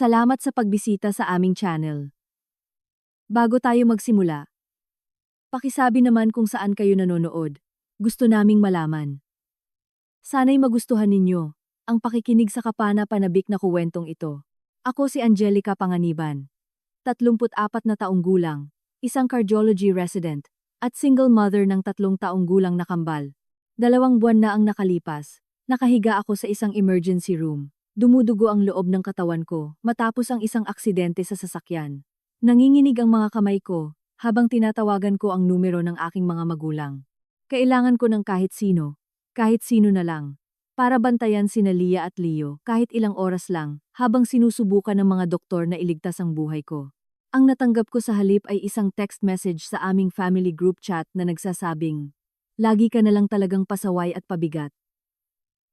Salamat sa pagbisita sa aming channel. Bago tayo magsimula, pakisabi naman kung saan kayo nanonood. Gusto naming malaman. Sana'y magustuhan ninyo ang pakikinig sa kapana-panabik na kuwentong ito. Ako si Angelica Panganiban, 34 na taong gulang, isang cardiology resident, at single mother ng 3 taong gulang na kambal. 2 buwan na ang nakalipas, nakahiga ako sa isang emergency room. Dumudugo ang loob ng katawan ko matapos ang isang aksidente sa sasakyan. Nanginginig ang mga kamay ko habang tinatawagan ko ang numero ng aking mga magulang. Kailangan ko ng kahit sino na lang, para bantayan sina Lia at Leo kahit ilang oras lang habang sinusubukan ng mga doktor na iligtas ang buhay ko. Ang natanggap ko sa halip ay isang text message sa aming family group chat na nagsasabing, "Lagi ka na lang talagang pasaway at pabigat.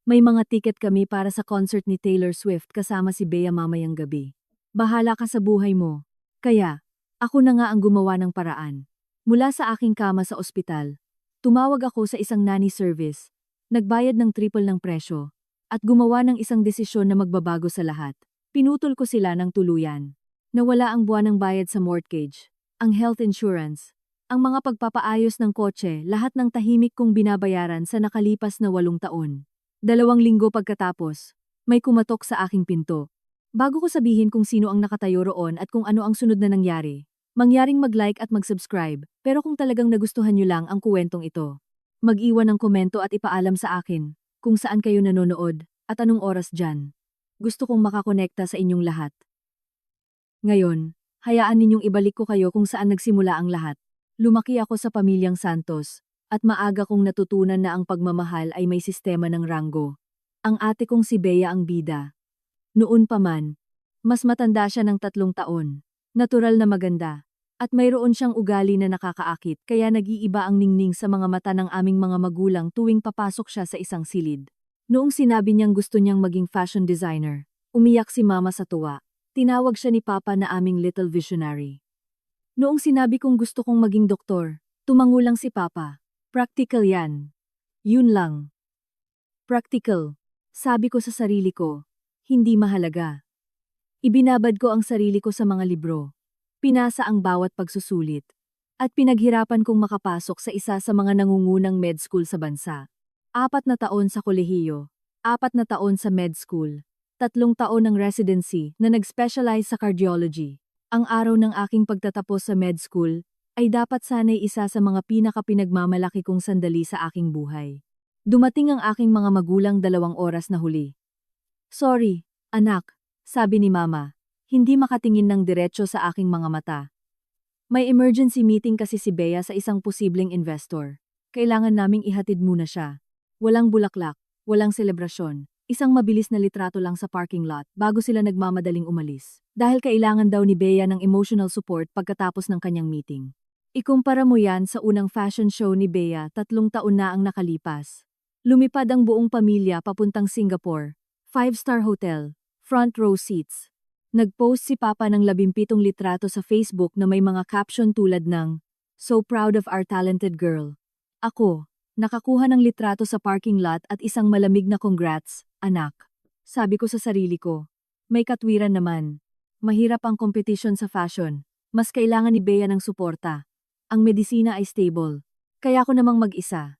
May mga ticket kami para sa concert ni Taylor Swift kasama si Bea mamayang gabi. Bahala ka sa buhay mo." Kaya, ako na nga ang gumawa ng paraan. Mula sa aking kama sa ospital, tumawag ako sa isang nanny service, nagbayad ng triple ng presyo, at gumawa ng isang desisyon na magbabago sa lahat. Pinutol ko sila ng tuluyan. Nawala ang buwanang bayad sa mortgage, ang health insurance, ang mga pagpapaayos ng kotse, lahat ng tahimik kong binabayaran sa nakalipas na 8 taon. 2 linggo pagkatapos, may kumatok sa aking pinto. Bago ko sabihin kung sino ang nakatayo roon at kung ano ang sunod na nangyari, mangyaring mag-like at mag-subscribe, pero kung talagang nagustuhan nyo lang ang kuwentong ito, mag-iwan ng komento at ipaalam sa akin kung saan kayo nanonood at anong oras dyan. Gusto kong makakonekta sa inyong lahat. Ngayon, hayaan ninyong ibalik ko kayo kung saan nagsimula ang lahat. Lumaki ako sa pamilyang Santos, at maaga kong natutunan na ang pagmamahal ay may sistema ng ranggo. Ang ate kong si Bea ang bida. Noon pa man, mas matanda siya ng 3 taon. Natural na maganda. At mayroon siyang ugali na nakakaakit kaya nag-iiba ang ningning sa mga mata ng aming mga magulang tuwing papasok siya sa isang silid. Noong sinabi niyang gusto niyang maging fashion designer, umiyak si mama sa tuwa. Tinawag siya ni Papa na aming little visionary. Noong sinabi kong gusto kong maging doktor, tumango lang si Papa. Practical yan. Yun lang. Practical. Sabi ko sa sarili ko, hindi mahalaga. Ibinabad ko ang sarili ko sa mga libro. Pinasa ang bawat pagsusulit. At pinaghirapan kong makapasok sa isa sa mga nangungunang med school sa bansa. 4 na taon sa kolehiyo, 4 na taon sa med school, 3 taon ng residency na nag-specialize sa cardiology. Ang araw ng aking pagtatapos sa med school ay dapat sana'y isa sa mga pinaka-pinagmamalaki kong sandali sa aking buhay. Dumating ang aking mga magulang 2 oras na huli. "Sorry, anak," sabi ni Mama, hindi makatingin ng diretso sa aking mga mata. "May emergency meeting kasi si Bea sa isang posibleng investor. Kailangan naming ihatid muna siya. Walang bulaklak, walang selebrasyon. Isang mabilis na litrato lang sa parking lot bago sila nagmamadaling umalis. Dahil kailangan daw ni Bea ng emotional support pagkatapos ng kanyang meeting." Ikumpara mo yan sa unang fashion show ni Bea 3 taon na ang nakalipas. Lumipad ang buong pamilya papuntang Singapore, 5-star hotel, front row seats. Nag-post si Papa ng 17 litrato sa Facebook na may mga caption tulad ng, "So proud of our talented girl." Ako, nakakuha ng litrato sa parking lot at isang malamig na congrats, anak. Sabi ko sa sarili ko, may katwiran naman. Mahirap ang competition sa fashion. Mas kailangan ni Bea ng suporta. Ang medisina ay stable. Kaya ako namang mag-isa.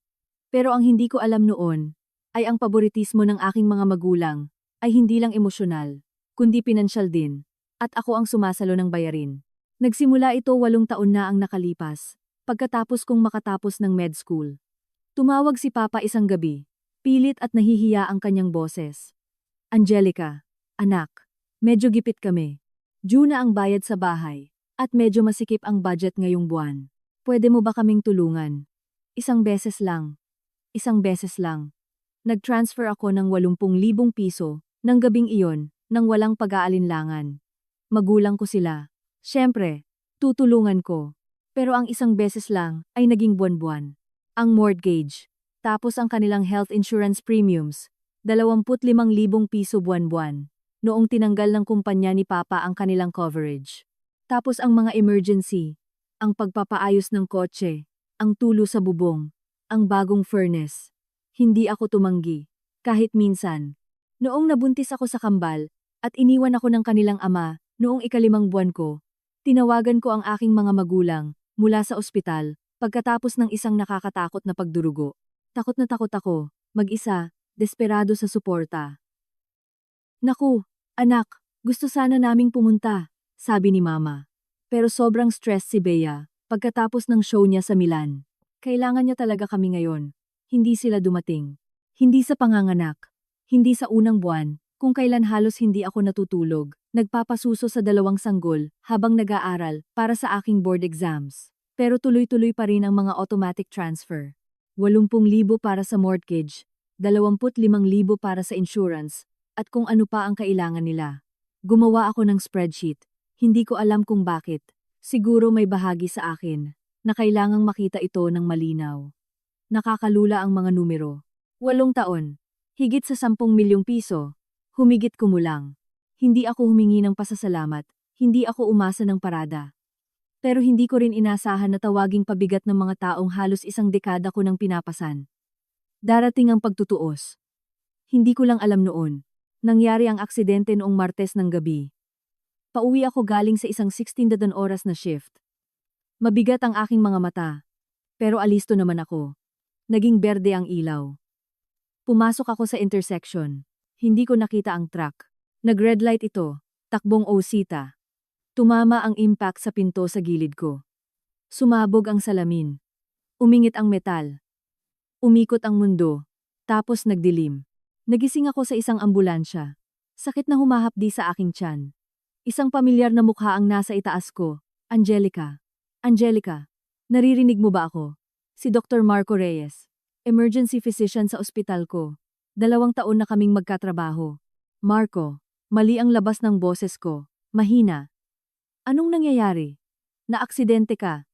Pero ang hindi ko alam noon, ay ang paboritismo ng aking mga magulang, ay hindi lang emosyonal, kundi pinansyal din. At ako ang sumasalo ng bayarin. Nagsimula ito 8 taon na ang nakalipas, pagkatapos kong makatapos ng med school. Tumawag si Papa isang gabi, pilit at nahihiya ang kanyang boses. "Angelica, anak, medyo gipit kami. Due na ang bayad sa bahay, at medyo masikip ang budget ngayong buwan. Pwede mo ba kaming tulungan? Isang beses lang. Isang beses lang." Nag-transfer ako ng 80,000 piso ng gabing iyon nang walang pag-aalinlangan. Magulang ko sila. Siyempre, tutulungan ko. Pero ang isang beses lang ay naging buwan-buwan. Ang mortgage, tapos ang kanilang health insurance premiums, 25,000 piso buwan-buwan. Noong tinanggal ng kumpanya ni Papa ang kanilang coverage. Tapos ang mga emergency, ang pagpapaayos ng kotse, ang tulo sa bubong, ang bagong furnace. Hindi ako tumanggi, kahit minsan. Noong nabuntis ako sa kambal, At iniwan ako ng kanilang ama noong ika-5 buwan ko. Tinawagan ko ang aking mga magulang mula sa ospital pagkatapos ng isang nakakatakot na pagdurugo. Takot na takot ako, mag-isa, desperado sa suporta. Naku, anak, gusto sana naming pumunta, sabi ni mama. Pero sobrang stress si Bea pagkatapos ng show niya sa Milan. Kailangan niya talaga kami ngayon. Hindi sila dumating. Hindi sa panganganak. Hindi sa unang buwan, kung kailan halos hindi ako natutulog. Nagpapasuso sa 2 sanggol habang nag-aaral para sa aking board exams. Pero tuloy-tuloy pa rin ang mga automatic transfer. 80,000 para sa mortgage, 25,000 para sa insurance, at kung ano pa ang kailangan nila. Gumawa ako ng spreadsheet. Hindi ko alam kung bakit. Siguro may bahagi sa akin na kailangang makita ito ng malinaw. Nakakalula ang mga numero. 8 taon. Higit sa 10 milyong piso. Humigit kumulang. Hindi ako humingi ng pasasalamat. Hindi ako umasa ng parada. Pero hindi ko rin inasahan na tawaging pabigat ng mga taong halos 1 dekada ko nang pinapasan. Darating ang pagtutuos. Hindi ko lang alam noon. Nangyari ang aksidente noong Martes ng gabi. Pauwi ako galing sa isang 16 oras na shift. Mabigat ang aking mga mata. Pero alisto naman ako. Naging berde ang ilaw. Pumasok ako sa intersection. Hindi ko nakita ang truck. Nag-red light ito. Takbong Osita. Tumama ang impact sa pinto sa gilid ko. Sumabog ang salamin. Umingit ang metal. Umikot ang mundo. Tapos nagdilim. Nagising ako sa isang ambulansya. Sakit na humahapdi sa aking tiyan. Isang pamilyar na mukha ang nasa itaas ko. Angelica. Angelica, naririnig mo ba ako? Si Dr. Marco Reyes. Emergency physician sa ospital ko. 2 taon na kaming magkatrabaho. Marco, mali ang labas ng boses ko. Mahina. Anong nangyayari? Naaksidente ka.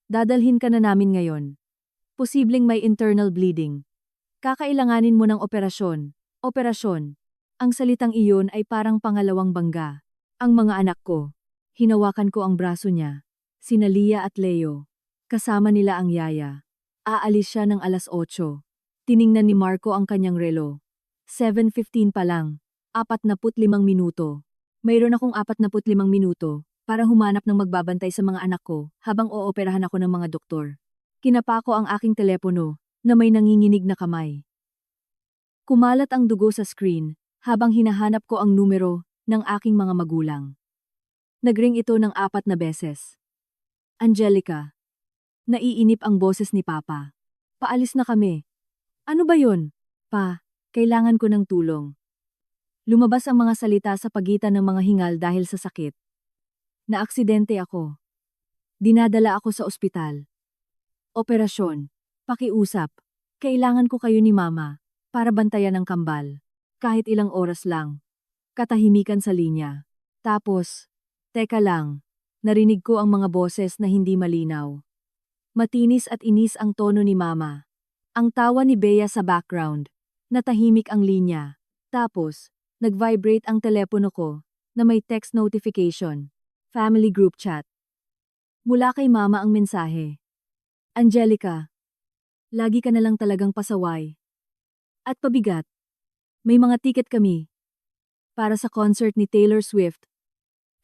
Dadalhin ka na namin ngayon. Posibleng may internal bleeding. Kakailanganin mo ng operasyon. Operasyon. Ang salitang iyon ay parang pangalawang bangga. Ang mga anak ko. Hinawakan ko ang braso niya. Sina Lia at Leo. Kasama nila ang yaya. Aalis siya ng 8:00. Tiningnan ni Marco ang kanyang relo. 7:15 pa lang. 45 minuto. Mayroon akong 45 minuto para humanap ng magbabantay sa mga anak ko habang ooperahan ako ng mga doktor. Kinapa ko ang aking telepono na may nanginginig na kamay. Kumalat ang dugo sa screen habang hinahanap ko ang numero ng aking mga magulang. Nagring ito ng 4 na beses. Angelica. Naiinip ang boses ni Papa. Paalis na kami. Ano ba yun? Pa, kailangan ko ng tulong. Lumabas ang mga salita sa pagitan ng mga hingal dahil sa sakit. Naaksidente ako. Dinadala ako sa ospital. Operasyon. Pakiusap. Kailangan ko kayo ni Mama para bantayan ang kambal. Kahit ilang oras lang. Katahimikan sa linya. Tapos, teka lang. Narinig ko ang mga boses na hindi malinaw. Matinis at inis ang tono ni Mama. Ang tawa ni Bea sa background. Natahimik ang linya. Tapos, nag-vibrate ang telepono ko na may text notification. Family group chat. Mula kay Mama ang mensahe. Angelica, lagi ka na lang talagang pasaway. At pabigat. May mga ticket kami. Para sa concert ni Taylor Swift.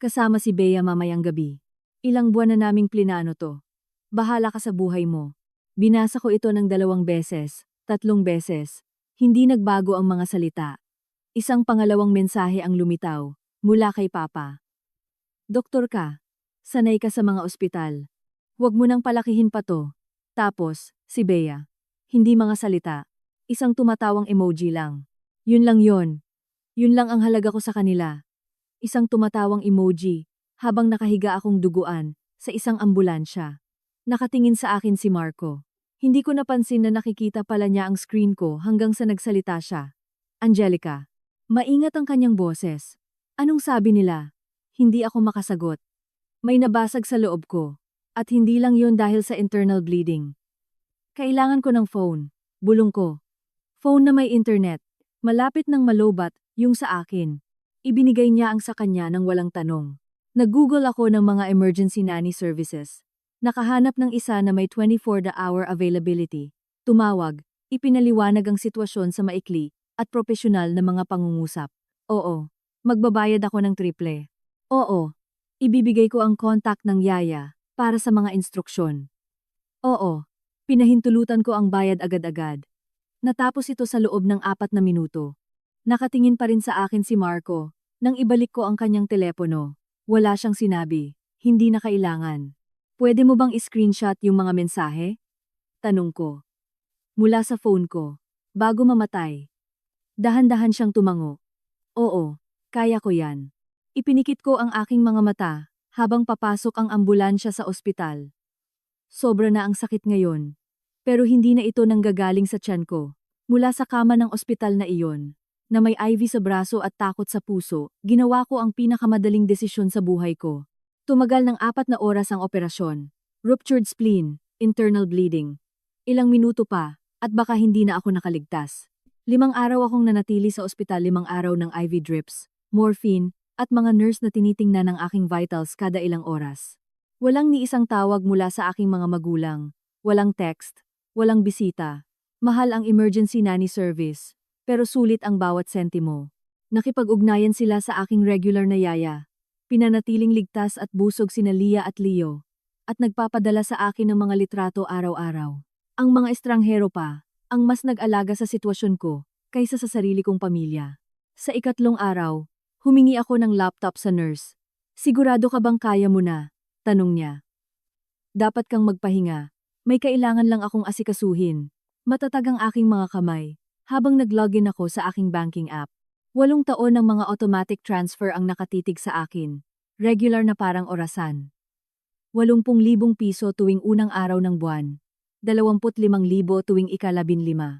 Kasama si Bea mamayang gabi. Ilang buwan na naming plinano to. Bahala ka sa buhay mo. Binasa ko ito ng 2 beses, 3 beses. Hindi nagbago ang mga salita. Isang pangalawang mensahe ang lumitaw, mula kay Papa. Doktor ka. Sanay ka sa mga ospital. Huwag mo nang palakihin pa to. Tapos, si Bea. Hindi mga salita. Isang tumatawang emoji lang. Yun lang yon. Yun lang ang halaga ko sa kanila. Isang tumatawang emoji, habang nakahiga akong duguan, sa isang ambulansya. Nakatingin sa akin si Marco. Hindi ko napansin na nakikita pala niya ang screen ko hanggang sa nagsalita siya. Angelica. Maingat ang kanyang boses. Anong sabi nila? Hindi ako makasagot. May nabasag sa loob ko. At hindi lang yon dahil sa internal bleeding. Kailangan ko ng phone. Bulong ko. Phone na may internet. Malapit ng malobat, yung sa akin. Ibinigay niya ang sa kanya ng walang tanong. Nag-Google ako ng mga emergency nanny services. Nakahanap ng isa na may 24-hour availability. Tumawag, ipinaliwanag ang sitwasyon sa maikli at propesyonal na mga pangungusap. Oo, Magbabayad ako ng triple. Oo, ibibigay ko ang contact ng yaya para sa mga instruksyon. Oo, pinahintulutan ko ang bayad agad-agad. Natapos ito sa loob ng 4 na minuto. Nakatingin pa rin sa akin si Marco. Nang ibalik ko ang kanyang telepono, wala siyang sinabi. Hindi na kailangan. Pwede mo bang i-screenshot yung mga mensahe? Tanong ko. Mula sa phone ko. Bago mamatay. Dahan-dahan siyang tumango. Oo, kaya ko yan. Ipinikit ko ang aking mga mata habang papasok ang ambulansya sa ospital. Sobra na ang sakit ngayon. Pero hindi na ito nanggagaling sa tiyan ko. Mula sa kama ng ospital na iyon, na may IV sa braso at takot sa puso, ginawa ko ang pinakamadaling desisyon sa buhay ko. Tumagal ng 4 na oras ang operasyon. Ruptured spleen, internal bleeding. Ilang minuto pa, at baka hindi na ako nakaligtas. 5 araw akong nanatili sa ospital, 5 araw ng IV drips, morphine, at mga nurse na tinitingnan ng aking vitals kada ilang oras. Walang ni isang tawag mula sa aking mga magulang. Walang text. Walang bisita. Mahal ang emergency nanny service, pero sulit ang bawat sentimo. Nakipag-ugnayan sila sa aking regular na yaya. Pinanatiling ligtas at busog sina Lia at Leo. At nagpapadala sa akin ng mga litrato araw-araw. Ang mga estranghero pa, ang mas nag-alaga sa sitwasyon ko, kaysa sa sarili kong pamilya. Sa 3 araw, humingi ako ng laptop sa nurse. Sigurado ka bang kaya mo na? Tanong niya. Dapat kang magpahinga. May kailangan lang akong asikasuhin. Matatag ang aking mga kamay, habang nag-login ako sa aking banking app. 8 taon ng mga automatic transfer ang nakatitig sa akin. Regular na parang orasan. 80,000 piso tuwing unang araw ng buwan. 25,000 tuwing ika-15.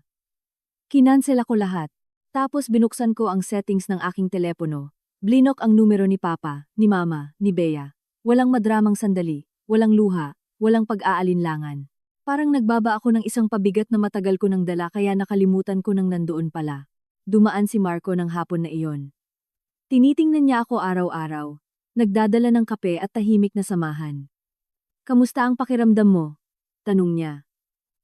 Kinansel ako lahat. Tapos binuksan ko ang settings ng aking telepono. Blinok ang numero ni Papa, ni Mama, ni Bea. Walang madramang sandali, walang luha, walang pag-aalinlangan. Parang nagbaba ako ng isang pabigat na matagal ko nang dala kaya nakalimutan ko nang nandoon pala. Dumaan si Marco ng hapon na iyon. Tinitingnan niya ako araw-araw. Nagdadala ng kape at tahimik na samahan. Kamusta ang pakiramdam mo? Tanong niya.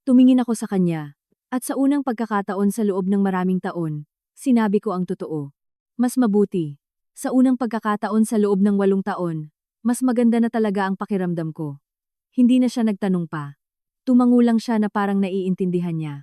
Tumingin ako sa kanya. At sa unang pagkakataon sa loob ng maraming taon, sinabi ko ang totoo. Mas mabuti. Sa unang pagkakataon sa loob ng 8 taon, mas maganda na talaga ang pakiramdam ko. Hindi na siya nagtanong pa. Tumango lang siya na parang naiintindihan niya.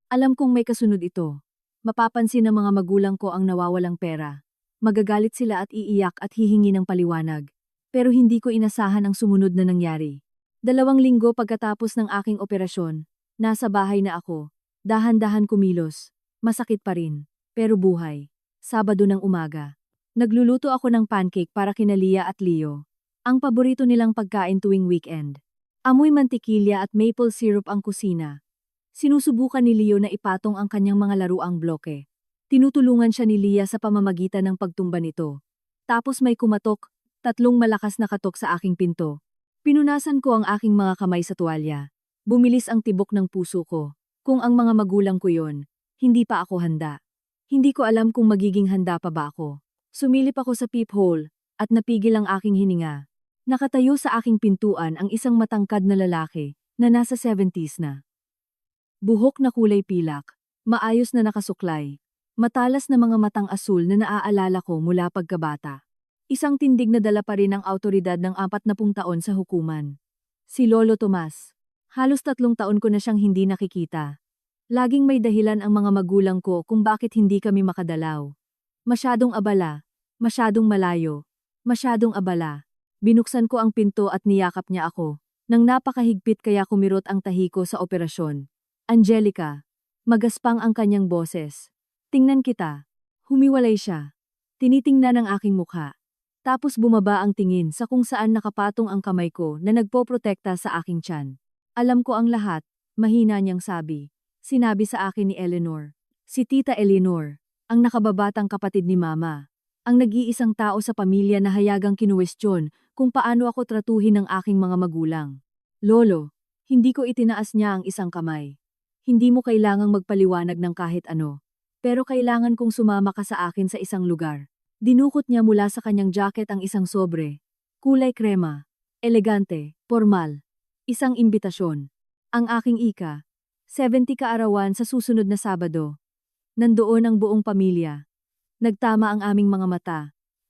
Alam kong may kasunod ito. Mapapansin ng mga magulang ko ang nawawalang pera. Magagalit sila at iiyak at hihingi ng paliwanag. Pero hindi ko inasahan ang sumunod na nangyari. 2 linggo pagkatapos ng aking operasyon, nasa bahay na ako. Dahan-dahan kumilos. Masakit pa rin. Pero buhay. Sabado ng umaga. Nagluluto ako ng pancake para kina Lia at Leo. Ang paborito nilang pagkain tuwing weekend. Amoy mantikilya at maple syrup ang kusina. Sinusubukan ni Leo na ipatong ang kanyang mga laruang bloke. Tinutulungan siya ni Lia sa pamamagitan ng pagtumba nito. Tapos may kumatok, 3 malakas na katok sa aking pinto. Pinunasan ko ang aking mga kamay sa tuwalya. Bumilis ang tibok ng puso ko. Kung ang mga magulang ko yon, hindi pa ako handa. Hindi ko alam kung magiging handa pa ba ako. Sumilip ako sa peephole, at napigil ang aking hininga. Nakatayo sa aking pintuan ang isang matangkad na lalaki, na nasa 70s na. Buhok na kulay pilak, maayos na nakasuklay. Matalas na mga matang asul na naaalala ko mula pagkabata. Isang tindig na dala pa rin ang awtoridad ng 40 taon sa hukuman. Si Lolo Tomas. Halos 3 taon ko na siyang hindi nakikita. Laging may dahilan ang mga magulang ko kung bakit hindi kami makadalaw. Masyadong abala, masyadong malayo, masyadong abala. Binuksan ko ang pinto at niyakap niya ako. Nang napakahigpit kaya kumirot ang tahi ko sa operasyon. Angelica. Magaspang ang kanyang boses. Tingnan kita. Humiwalay siya. Tinitingnan ang aking mukha. Tapos bumaba ang tingin sa kung saan nakapatong ang kamay ko na nagpoprotekta sa aking tiyan. Alam ko ang lahat, mahina niyang sabi. Sinabi sa akin ni Eleanor. Si Tita Eleanor, ang nakababatang kapatid ni Mama. Ang nag-iisang tao sa pamilya na hayagang kinuwestiyon kung paano ako tratuhin ng aking mga magulang. Lolo, hindi ko itinaas niya ang isang kamay. Hindi mo kailangang magpaliwanag ng kahit ano. Pero kailangan kong sumama ka sa akin sa isang lugar. Dinukot niya mula sa kanyang jacket ang isang sobre. Kulay krema. Elegante, formal. Isang imbitasyon. Ang aking ika. 70 kaarawan sa susunod na Sabado. Nandoon ang buong pamilya. Nagtama ang aming mga mata.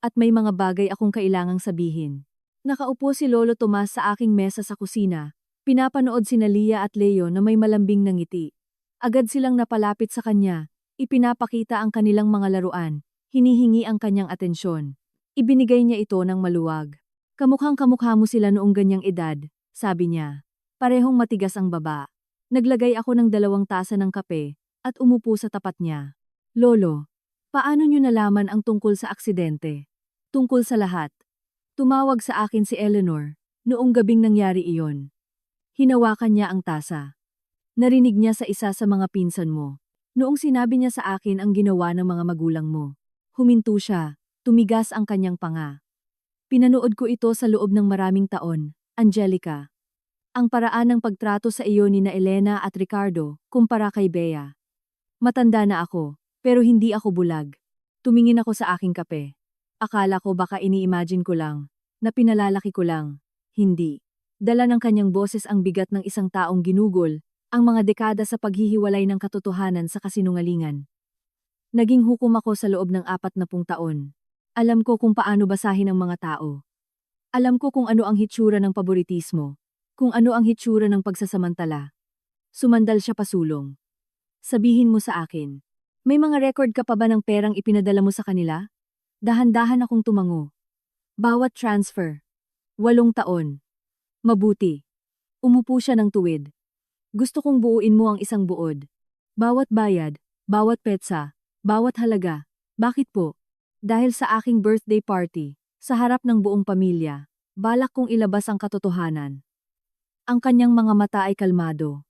At may mga bagay akong kailangang sabihin. Nakaupo si Lolo Tomas sa aking mesa sa kusina. Pinapanood sina Lia at Leo na may malambing na ngiti. Agad silang napalapit sa kanya. Ipinapakita ang kanilang mga laruan. Hinihingi ang kanyang atensyon. Ibinigay niya ito ng maluwag. Kamukhang kamukha mo sila noong ganyang edad, sabi niya. Parehong matigas ang baba. Naglagay ako ng 2 tasa ng kape at umupo sa tapat niya. Lolo, paano niyo nalaman ang tungkol sa aksidente? Tungkol sa lahat. Tumawag sa akin si Eleanor noong gabing nangyari iyon. Hinawakan niya ang tasa. Narinig niya sa isa sa mga pinsan mo. Noong sinabi niya sa akin ang ginawa ng mga magulang mo. Huminto siya, tumigas ang kanyang panga. Pinanood ko ito sa loob ng maraming taon, Angelica. Ang paraan ng pagtrato sa iyo ni na Elena at Ricardo, kumpara kay Bea. Matanda na ako, pero hindi ako bulag. Tumingin ako sa aking kape. Akala ko baka ini-imagine ko lang, na pinalalaki ko lang. Hindi. Dala ng kanyang boses ang bigat ng isang taong ginugol, ang mga dekada sa paghihiwalay ng katotohanan sa kasinungalingan. Naging hukom ako sa loob ng 40 taon. Alam ko kung paano basahin ang mga tao. Alam ko kung ano ang hitsura ng paboritismo, kung ano ang hitsura ng pagsasamantala. Sumandal siya pasulong. Sabihin mo sa akin, may mga record ka pa ba ng perang ipinadala mo sa kanila? Dahan-dahan akong tumango. Bawat transfer. 8 taon. Mabuti. Umupo siya ng tuwid. Gusto kong buuin mo ang isang buod. Bawat bayad, bawat petsa, bawat halaga. Bakit po? Dahil sa aking birthday party, sa harap ng buong pamilya, balak kong ilabas ang katotohanan. Ang kanyang mga mata ay kalmado.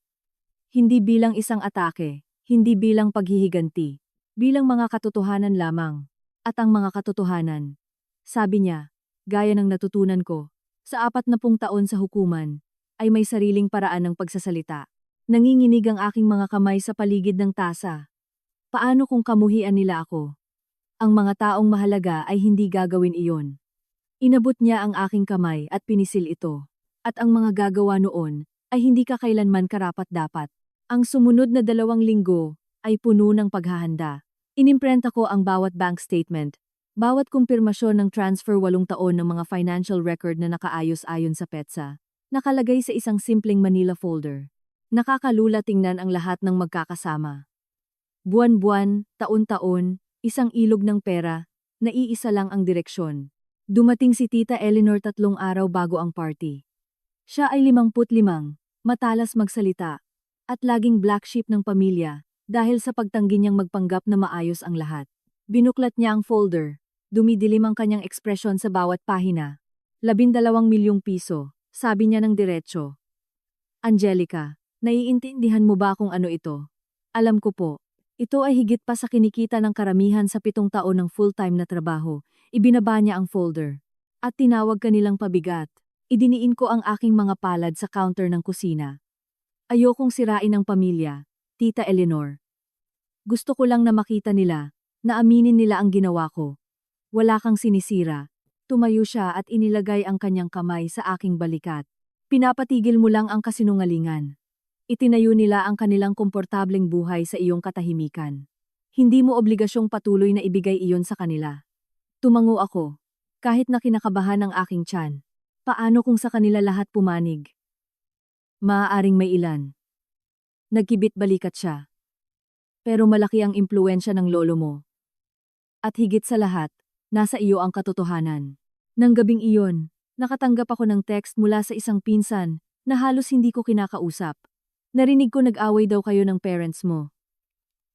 Hindi bilang isang atake, hindi bilang paghihiganti, bilang mga katotohanan lamang. At ang mga katotohanan, sabi niya, gaya ng natutunan ko, sa 40 taon sa hukuman, ay may sariling paraan ng pagsasalita. Nanginginig ang aking mga kamay sa paligid ng tasa. Paano kung kamuhian nila ako? Ang mga taong mahalaga ay hindi gagawin iyon. Inabot niya ang aking kamay at pinisil ito. At ang mga gagawa noon ay hindi kakailanman karapat-dapat. Ang sumunod na 2 linggo ay puno ng paghahanda. Inimprenta ko ang bawat bank statement, bawat kumpirmasyon ng transfer 8 taon ng mga financial record na nakaayos ayon sa PETSA, nakalagay sa isang simpleng Manila folder. Nakakalula tingnan ang lahat ng magkakasama. Buwan-buwan, taon-taon, isang ilog ng pera, naiisa lang ang direksyon. Dumating si Tita Eleanor 3 araw bago ang party. Siya ay 55, matalas magsalita, at laging black sheep ng pamilya. Dahil sa pagtanggi niyang magpanggap na maayos ang lahat. Binuklat niya ang folder. Dumidilim ang kanyang ekspresyon sa bawat pahina. 12 milyong piso, sabi niya ng diretso. Angelica, naiintindihan mo ba kung ano ito? Alam ko po. Ito ay higit pa sa kinikita ng karamihan sa 7 taon ng full-time na trabaho. Ibinaba niya ang folder. At tinawag kanilang pabigat. Idiniin ko ang aking mga palad sa counter ng kusina. Ayokong sirain ang pamilya. Tita Eleanor. Gusto ko lang na makita nila, na aminin nila ang ginawa ko. Wala kang sinisira. Tumayo siya at inilagay ang kanyang kamay sa aking balikat. Pinapatigil mo lang ang kasinungalingan. Itinayo nila ang kanilang komportableng buhay sa iyong katahimikan. Hindi mo obligasyong patuloy na ibigay iyon sa kanila. Tumango ako, kahit na kinakabahan ang aking tiyan. Paano kung sa kanila lahat pumanig? Maaaring may ilan. Nagkibit balikat siya. Pero malaki ang impluwensya ng lolo mo. At higit sa lahat, nasa iyo ang katotohanan. Nang gabing iyon, nakatanggap ako ng text mula sa isang pinsan na halos hindi ko kinakausap. Narinig ko nag-away daw kayo ng parents mo.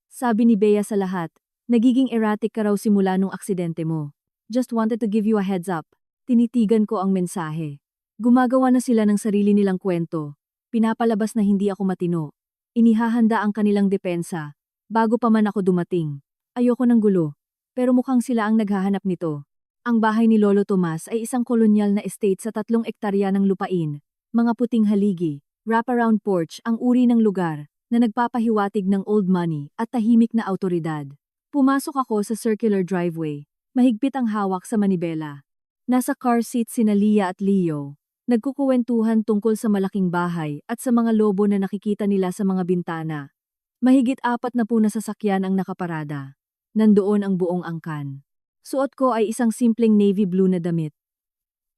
Sabi ni Bea sa lahat, nagiging erratic ka raw simula nung aksidente mo. Just wanted to give you a heads up. Tinitigan ko ang mensahe. Gumagawa na sila ng sarili nilang kwento. Pinapalabas na hindi ako matino. Inihahanda ang kanilang depensa, bago pa man ako dumating. Ayoko ng gulo, pero mukhang sila ang naghahanap nito. Ang bahay ni Lolo Tomas ay isang kolonyal na estate sa 3 ektarya ng lupain, mga puting haligi, wraparound porch ang uri ng lugar, na nagpapahiwatig ng old money at tahimik na autoridad. Pumasok ako sa circular driveway, mahigpit ang hawak sa manibela. Nasa car seat sina Lia at Leo. Nagkukuwentuhan tungkol sa malaking bahay at sa mga lobo na nakikita nila sa mga bintana. Mahigit 40 na sasakyan ang nakaparada. Nandoon ang buong angkan. Suot ko ay isang simpleng navy blue na damit.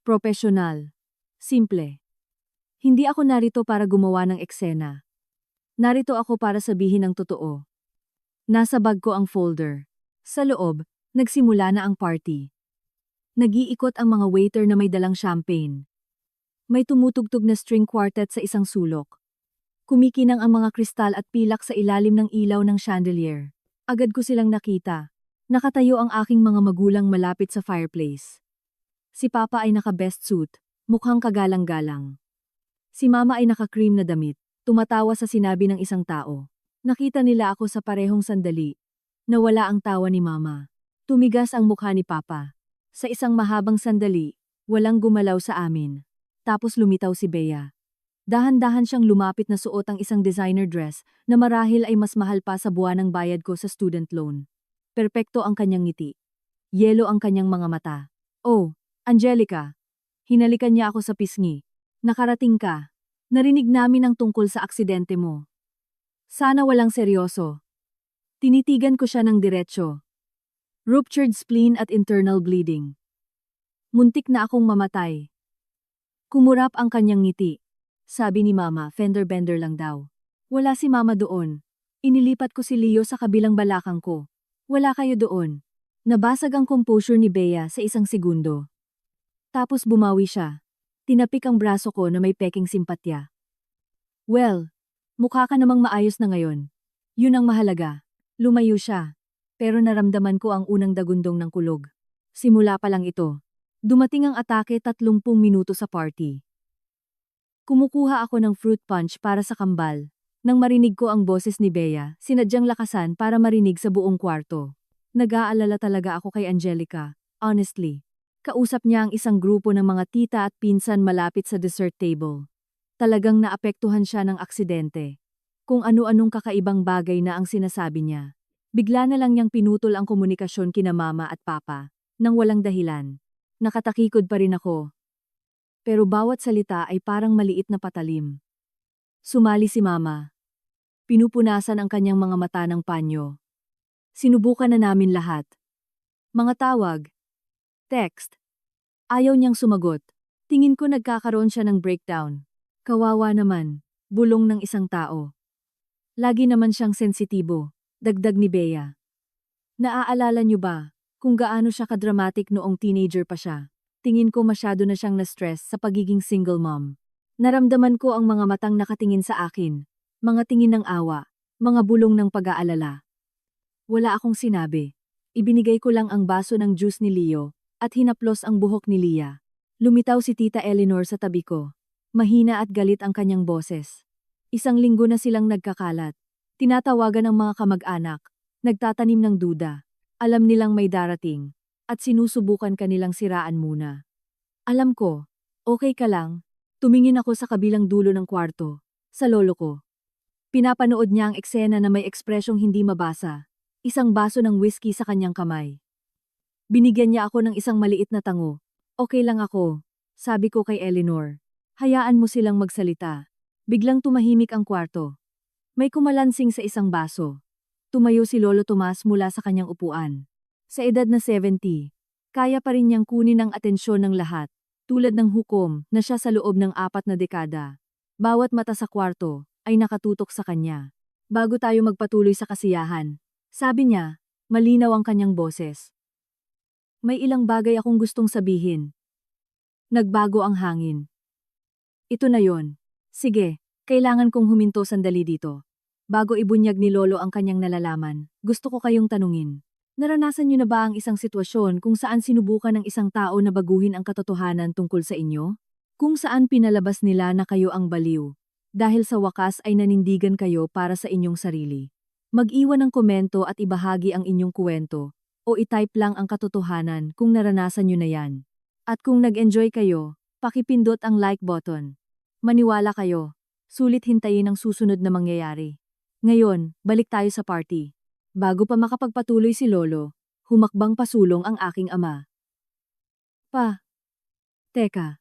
Profesional. Simple. Hindi ako narito para gumawa ng eksena. Narito ako para sabihin ang totoo. Nasa bag ko ang folder. Sa loob, nagsimula na ang party. Nag-iikot ang mga waiter na may dalang champagne. May tumutugtog na string quartet sa isang sulok. Kumikinang ang mga kristal at pilak sa ilalim ng ilaw ng chandelier. Agad ko silang nakita. Nakatayo ang aking mga magulang malapit sa fireplace. Si Papa ay naka-best suit, mukhang kagalang-galang. Si Mama ay naka-cream na damit, tumatawa sa sinabi ng isang tao. Nakita nila ako sa parehong sandali. Nawala ang tawa ni Mama. Tumigas ang mukha ni Papa. Sa isang mahabang sandali, walang gumalaw sa amin. Tapos lumitaw si Bea. Dahan-dahan siyang lumapit na suot ang isang designer dress na marahil ay mas mahal pa sa buwanang bayad ko sa student loan. Perpekto ang kanyang ngiti. Yelo ang kanyang mga mata. Oh, Angelica. Hinalikan niya ako sa pisngi. Nakarating ka. Narinig namin ang tungkol sa aksidente mo. Sana walang seryoso. Tinitigan ko siya ng diretsyo. Ruptured spleen at internal bleeding. Muntik na akong mamatay. Kumurap ang kanyang ngiti. Sabi ni Mama, fender bender lang daw. Wala si Mama doon. Inilipat ko si Leo sa kabilang balakang ko. Wala kayo doon. Nabasag ang composure ni Bea sa isang segundo. Tapos bumawi siya. Tinapik ang braso ko na may peking simpatya. Well, mukha ka namang maayos na ngayon. Yun ang mahalaga. Lumayo siya. Pero naramdaman ko ang unang dagundong ng kulog. Simula pa lang ito. Dumating ang atake 30 minuto sa party. Kumukuha ako ng fruit punch para sa kambal. Nang marinig ko ang boses ni Bea, sinadyang lakasan para marinig sa buong kwarto. Nag-aalala talaga ako kay Angelica, honestly. Kausap niya ang isang grupo ng mga tita at pinsan malapit sa dessert table. Talagang naapektuhan siya ng aksidente. Kung ano-anong kakaibang bagay na ang sinasabi niya. Bigla na lang niyang pinutol ang komunikasyon kina Mama at Papa, nang walang dahilan. Nakatakikod pa rin ako. Pero bawat salita ay parang maliit na patalim. Sumali si Mama. Pinupunasan ang kanyang mga mata ng panyo. Sinubukan na namin lahat. Mga tawag. Text. Ayaw niyang sumagot. Tingin ko nagkakaroon siya ng breakdown. Kawawa naman. Bulong ng isang tao. Lagi naman siyang sensitibo. Dagdag ni Bea. Naaalala niyo ba kung gaano siya kadramatic noong teenager pa siya? Tingin ko masyado na siyang na-stress sa pagiging single mom. Naramdaman ko ang mga matang nakatingin sa akin. Mga tingin ng awa. Mga bulong ng pag-aalala. Wala akong sinabi. Ibinigay ko lang ang baso ng juice ni Leo at hinaplos ang buhok ni Lia. Lumitaw si Tita Eleanor sa tabi ko. Mahina at galit ang kanyang boses. 1 linggo na silang nagkakalat. Tinatawagan ang mga kamag-anak. Nagtatanim ng duda. Alam nilang may darating. At sinusubukan kanilang siraan muna. Alam ko. Okay ka lang. Tumingin ako sa kabilang dulo ng kwarto. Sa lolo ko. Pinapanood niya ang eksena na may ekspresyong hindi mabasa. Isang baso ng whiskey sa kanyang kamay. Binigyan niya ako ng isang maliit na tango. Okay lang ako. Sabi ko kay Eleanor. Hayaan mo silang magsalita. Biglang tumahimik ang kwarto. May kumalansing sa isang baso. Tumayo si Lolo Tomas mula sa kanyang upuan. Sa edad na 70, kaya pa rin niyang kunin ang atensyon ng lahat. Tulad ng hukom na siya sa loob ng 4 na dekada. Bawat mata sa kwarto ay nakatutok sa kanya. Bago tayo magpatuloy sa kasiyahan, sabi niya, malinaw ang kanyang boses. May ilang bagay akong gustong sabihin. Nagbago ang hangin. Ito na yon. Sige, kailangan kong huminto sandali dito. Bago ibunyag ni Lolo ang kanyang nalalaman, gusto ko kayong tanungin. Naranasan niyo na ba ang isang sitwasyon kung saan sinubukan ng isang tao na baguhin ang katotohanan tungkol sa inyo? Kung saan pinalabas nila na kayo ang baliw, dahil sa wakas ay nanindigan kayo para sa inyong sarili. Mag-iwan ng komento at ibahagi ang inyong kwento, o itype lang ang katotohanan kung naranasan niyo na yan. At kung nag-enjoy kayo, pakipindot ang like button. Maniwala kayo, sulit hintayin ang susunod na mangyayari. Ngayon, balik tayo sa party. Bago pa makapagpatuloy si Lolo, humakbang pasulong ang aking ama. Teka.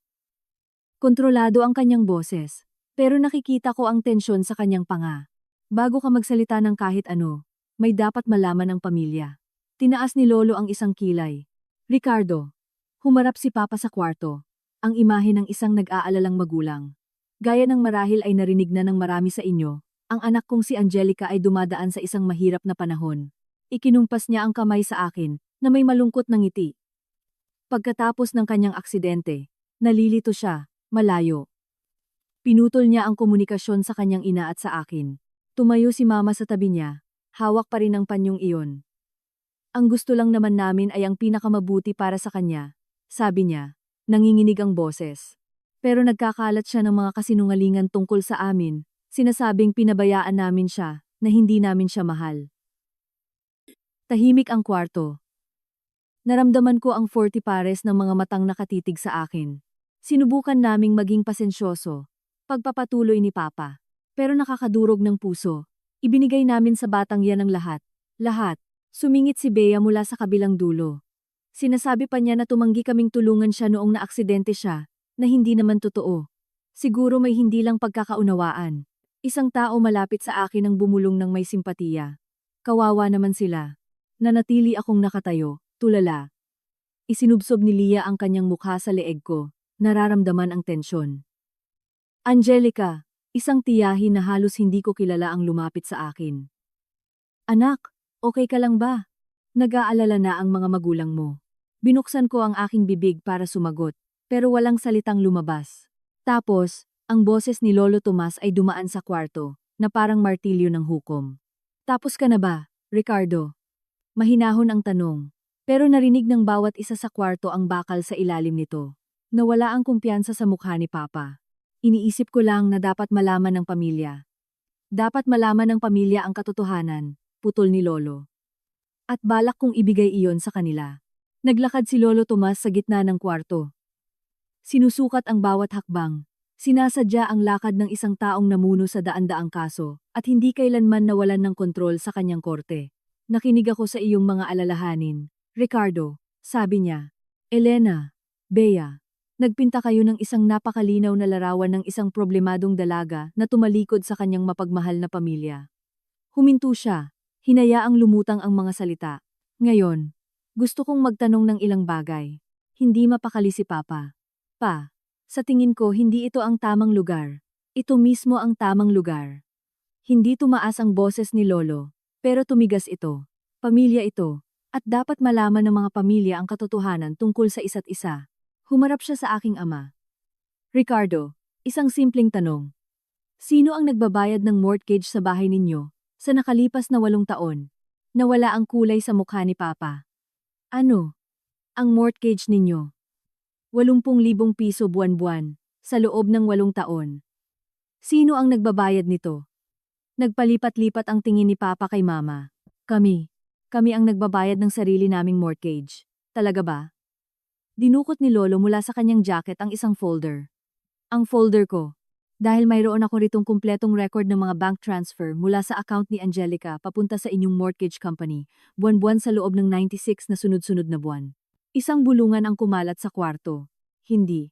Kontrolado ang kanyang boses, pero nakikita ko ang tensyon sa kanyang panga. Bago ka magsalita ng kahit ano, may dapat malaman ng pamilya. Tinaas ni Lolo ang isang kilay. Ricardo. Humarap si Papa sa kwarto. Ang imahe ng isang nag-aalalang magulang. Gaya ng marahil ay narinig na ng marami sa inyo, ang anak kong si Angelica ay dumadaan sa isang mahirap na panahon. Ikinumpas niya ang kamay sa akin, na may malungkot na ngiti. Pagkatapos ng kanyang aksidente, nalilito siya, malayo. Pinutol niya ang komunikasyon sa kanyang ina at sa akin. Tumayo si Mama sa tabi niya, hawak pa rin ang panyong iyon. Ang gusto lang naman namin ay ang pinakamabuti para sa kanya, sabi niya, nanginginig ang boses. Pero nagkakalat siya ng mga kasinungalingan tungkol sa amin, sinasabing pinabayaan namin siya, na hindi namin siya mahal. Tahimik ang kwarto. Naramdaman ko ang 40 pares ng mga matang nakatitig sa akin. Sinubukan naming maging pasensyoso, pagpapatuloy ni Papa. Pero nakakadurog ng puso. Ibinigay namin sa batang yan ang lahat. Lahat. Sumingit si Bea mula sa kabilang dulo. Sinasabi pa niya na tumanggi kaming tulungan siya noong naaksidente siya, na hindi naman totoo. Siguro may hindi lang pagkakaunawaan. Isang tao malapit sa akin ang bumulong ng may simpatiya. Kawawa naman sila. Nanatili akong nakatayo, tulala. Isinubsob ni Lia ang kanyang mukha sa leeg ko, nararamdaman ang tensyon. Angelica, isang tiyahin na halos hindi ko kilala ang lumapit sa akin. Anak, okay ka lang ba? Nag-aalala na ang mga magulang mo. Binuksan ko ang aking bibig para sumagot, pero walang salitang lumabas. Tapos, ang boses ni Lolo Tomas ay dumaan sa kwarto, na parang martilyo ng hukom. Tapos ka na ba, Ricardo? Mahinahon ang tanong, pero narinig ng bawat isa sa kwarto ang bakal sa ilalim nito. Nawala ang kumpiyansa sa mukha ni Papa. Iniisip ko lang na dapat malaman ng pamilya. Dapat malaman ng pamilya ang katotohanan, putol ni Lolo. At balak kong ibigay iyon sa kanila. Naglakad si Lolo Tomas sa gitna ng kwarto. Sinusukat ang bawat hakbang. Sinasadya ang lakad ng isang taong namuno sa daan-daang kaso, at hindi kailanman nawalan ng kontrol sa kanyang korte. Nakinig ako sa iyong mga alalahanin, Ricardo, sabi niya. Elena, Bea, nagpinta kayo ng isang napakalinaw na larawan ng isang problemadong dalaga na tumalikod sa kanyang mapagmahal na pamilya. Huminto siya, hinayaang lumutang ang mga salita. Ngayon, gusto kong magtanong ng ilang bagay. Hindi mapakali si Papa. Pa, sa tingin ko hindi ito ang tamang lugar. Ito mismo ang tamang lugar. Hindi tumaas ang boses ni Lolo, pero tumigas ito. Pamilya ito, at dapat malaman ng mga pamilya ang katotohanan tungkol sa isa't isa. Humarap siya sa aking ama. Ricardo, isang simpleng tanong. Sino ang nagbabayad ng mortgage sa bahay ninyo sa nakalipas na 8 taon? Nawala ang kulay sa mukha ni Papa. Ano? Ang mortgage ninyo? 80,000 piso buwan-buwan, sa loob ng 8 taon. Sino ang nagbabayad nito? Nagpalipat-lipat ang tingin ni Papa kay Mama. Kami. Kami ang nagbabayad ng sarili naming mortgage. Talaga ba? Dinukot ni Lolo mula sa kanyang jacket ang isang folder. Ang folder ko. Dahil mayroon ako ritong kumpletong record ng mga bank transfer mula sa account ni Angelica papunta sa inyong mortgage company, buwan-buwan sa loob ng 96 na sunod-sunod na buwan. Isang bulungan ang kumalat sa kwarto. Hindi.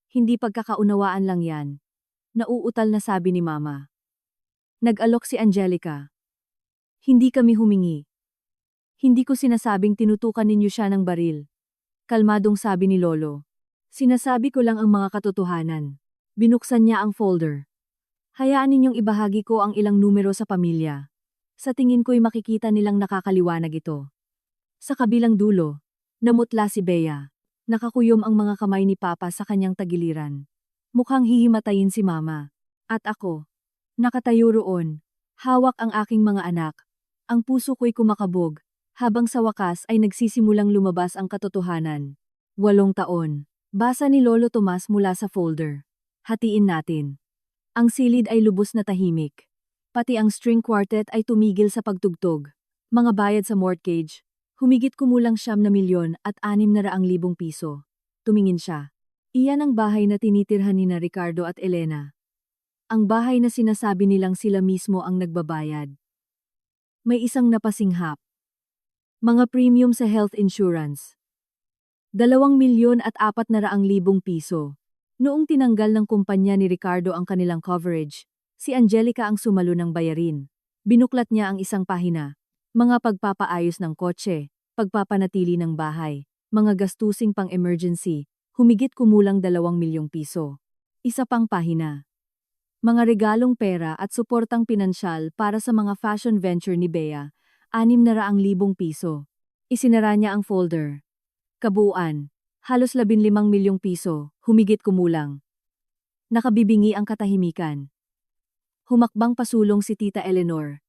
Hindi pagkakaunawaan lang yan. Nauutal na sabi ni Mama. Nag-alok si Angelica. Hindi kami humingi. Hindi ko sinasabing tinutukan ninyo siya ng baril. Kalmadong sabi ni Lolo. Sinasabi ko lang ang mga katotohanan. Binuksan niya ang folder. Hayaan ninyong ibahagi ko ang ilang numero sa pamilya. Sa tingin ko'y makikita nilang nakakaliwanag ito. Sa kabilang dulo, namutla si Bea. Nakakuyom ang mga kamay ni Papa sa kanyang tagiliran. Mukhang hihimatayin si Mama. At ako. Nakatayo roon. Hawak ang aking mga anak. Ang puso ko'y kumakabog. Habang sa wakas ay nagsisimulang lumabas ang katotohanan. 8 taon. Basa ni Lolo Tomas mula sa folder. Hatiin natin. Ang silid ay lubos na tahimik. Pati ang string quartet ay tumigil sa pagtugtog. Mga bayad sa mortgage. Humigit kumulang 9,000,000 at 600,000 piso. Tumingin siya. Iyan ang bahay na tinitirhan ni na Ricardo at Elena. Ang bahay na sinasabi nilang sila mismo ang nagbabayad. May isang napasinghap. Mga premium sa health insurance. 2,400,000 piso. Noong tinanggal ng kumpanya ni Ricardo ang kanilang coverage, si Angelica ang sumalo ng bayarin. Binuklat niya ang isang pahina. Mga pagpapaayos ng kotse, pagpapanatili ng bahay, mga gastusing pang-emergency, humigit kumulang 2 milyong piso. Isa pang pahina. Mga regalong pera at suportang pinansyal para sa mga fashion venture ni Bea, 600,000 piso. Isinara niya ang folder. Kabuuan, halos 15 milyong piso, humigit kumulang. Nakabibingi ang katahimikan. Humakbang pasulong si Tita Eleanor.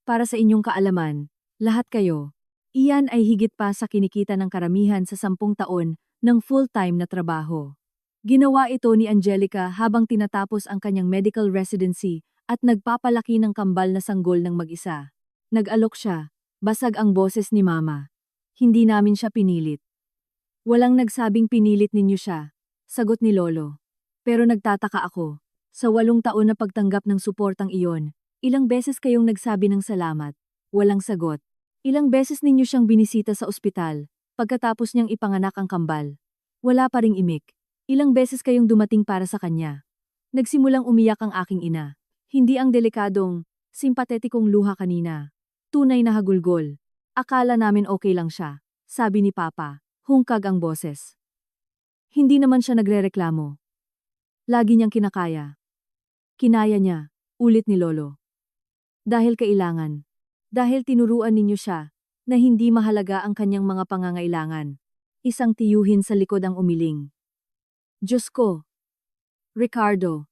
Para sa inyong kaalaman, lahat kayo, iyan ay higit pa sa kinikita ng karamihan sa 10 taon ng full-time na trabaho. Ginawa ito ni Angelica habang tinatapos ang kanyang medical residency at nagpapalaki ng kambal na sanggol ng mag-isa. Nag-alok siya, basag ang boses ni Mama. Hindi namin siya pinilit. Walang nagsabing pinilit ninyo siya, sagot ni Lolo. Pero nagtataka ako. Sa 8 taon na pagtanggap ng suportang iyon, ilang beses kayong nagsabi ng salamat? Walang sagot. Ilang beses ninyo siyang binisita sa ospital, pagkatapos niyang ipanganak ang kambal? Wala pa ring imik. Ilang beses kayong dumating para sa kanya? Nagsimulang umiyak ang aking ina. Hindi ang delikadong, simpatetikong luha kanina. Tunay na hagulgol. Akala namin okay lang siya, sabi ni Papa, hungkag ang boses. Hindi naman siya nagrereklamo. Lagi niyang kinakaya. Kinaya niya, ulit ni Lolo. Dahil kailangan. Dahil tinuruan ninyo siya, na hindi mahalaga ang kanyang mga pangangailangan. Isang tiyuhin sa likod ang umiling. Diyos ko! Ricardo!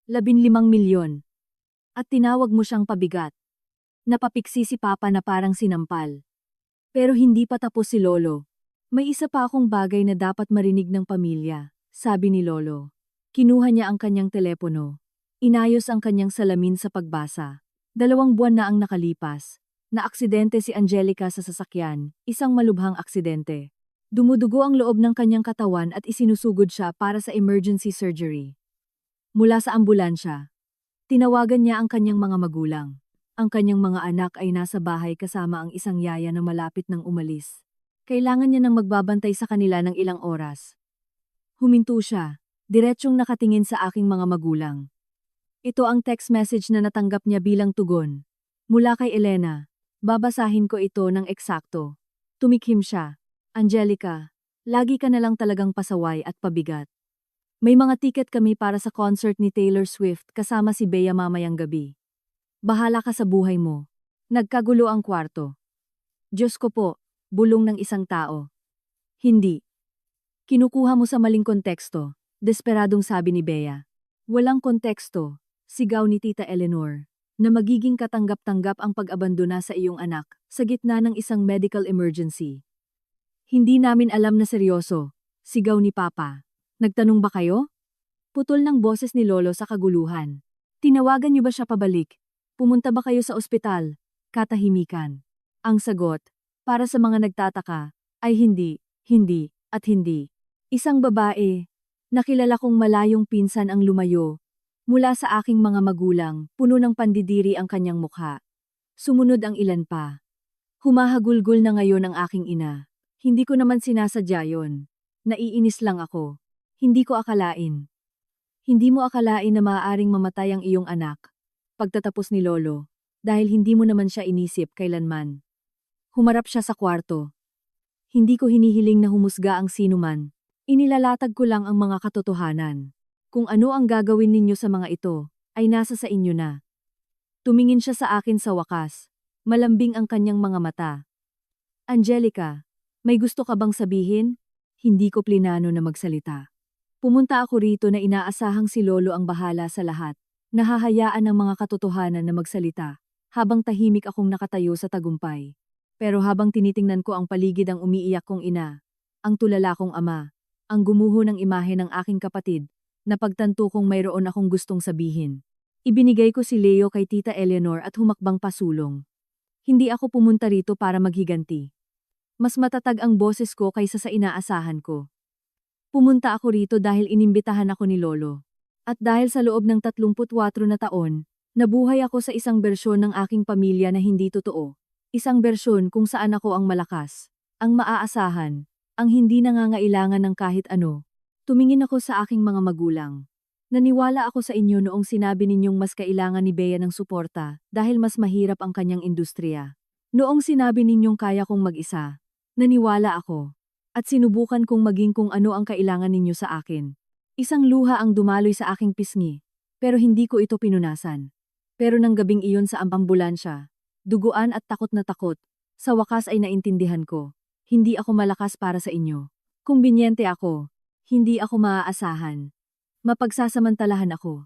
15 milyon. At tinawag mo siyang pabigat. Napapiksi si Papa na parang sinampal. Pero hindi pa tapos si Lolo. May isa pa akong bagay na dapat marinig ng pamilya, sabi ni Lolo. Kinuha niya ang kanyang telepono. Inayos ang kanyang salamin sa pagbasa. 2 buwan na ang nakalipas. Naaksidente si Angelica sa sasakyan, isang malubhang aksidente. Dumudugo ang loob ng kanyang katawan at isinusugod siya para sa emergency surgery. Mula sa ambulansya, tinawagan niya ang kanyang mga magulang. Ang kanyang mga anak ay nasa bahay kasama ang isang yaya na malapit nang umalis. Kailangan niya nang magbabantay sa kanila ng ilang oras. Huminto siya, diretsyong nakatingin sa aking mga magulang. Ito ang text message na natanggap niya bilang tugon. Mula kay Elena, babasahin ko ito ng eksakto. Tumikhim siya. Angelica, lagi ka na lang talagang pasaway at pabigat. May mga tiket kami para sa concert ni Taylor Swift kasama si Bea mamayang gabi. Bahala ka sa buhay mo. Nagkagulo ang kwarto. Diyos ko po, bulong ng isang tao. Hindi. Kinukuha mo sa maling konteksto, desperadong sabi ni Bea. Walang konteksto, sigaw ni Tita Eleanor, na magiging katanggap-tanggap ang pag-abandona sa iyong anak sa gitna ng isang medical emergency. Hindi namin alam na seryoso, sigaw ni Papa. Nagtanong ba kayo? Putol ng boses ni Lolo sa kaguluhan. Tinawagan niyo ba siya pabalik? Pumunta ba kayo sa ospital? Katahimikan. Ang sagot, para sa mga nagtataka, ay hindi, hindi, at hindi. Isang babae, nakilala kong malayong pinsan ang lumayo. Mula sa aking mga magulang, puno ng pandidiri ang kanyang mukha. Sumunod ang ilan pa. Humahagulgol na ngayon ang aking ina. Hindi ko naman sinasadya yon. Naiinis lang ako. Hindi ko akalain. Hindi mo akalain na maaaring mamatay ang iyong anak. Pagtatapos ni Lolo, dahil hindi mo naman siya inisip kailanman. Humarap siya sa kwarto. Hindi ko hinihiling na humusga ang sinuman. Inilalatag ko lang ang mga katotohanan. Kung ano ang gagawin ninyo sa mga ito, ay nasa sa inyo na. Tumingin siya sa akin sa wakas. Malambing ang kanyang mga mata. Angelica, may gusto ka bang sabihin? Hindi ko plinano na magsalita. Pumunta ako rito na inaasahang si Lolo ang bahala sa lahat. Nahahayaan ang mga katotohanan na magsalita, habang tahimik akong nakatayo sa tagumpay. Pero habang tinitingnan ko ang paligid ang umiiyak kong ina, ang tulala kong ama, ang gumuho ng imahe ng aking kapatid, napagtanto kong mayroon akong gustong sabihin. Ibinigay ko si Leo kay Tita Eleanor at humakbang pasulong. Hindi ako pumunta rito para maghiganti. Mas matatag ang boses ko kaysa sa inaasahan ko. Pumunta ako rito dahil inimbitahan ako ni Lolo. At dahil sa loob ng 34 na taon, nabuhay ako sa isang bersyon ng aking pamilya na hindi totoo. Isang bersyon kung saan ako ang malakas, ang maaasahan, ang hindi nangangailangan ng kahit ano. Tumingin ako sa aking mga magulang. Naniwala ako sa inyo noong sinabi ninyong mas kailangan ni Bea ng suporta dahil mas mahirap ang kanyang industriya. Noong sinabi ninyong kaya kong mag-isa, naniwala ako. At sinubukan kong maging kung ano ang kailangan ninyo sa akin. Isang luha ang dumaloy sa aking pisngi, pero hindi ko ito pinunasan. Pero nang gabing iyon sa ambulansya, duguan at takot na takot, sa wakas ay naintindihan ko. Hindi ako malakas para sa inyo. Kumbinyente ako. Hindi ako maaasahan. Mapagsasamantalahan ako.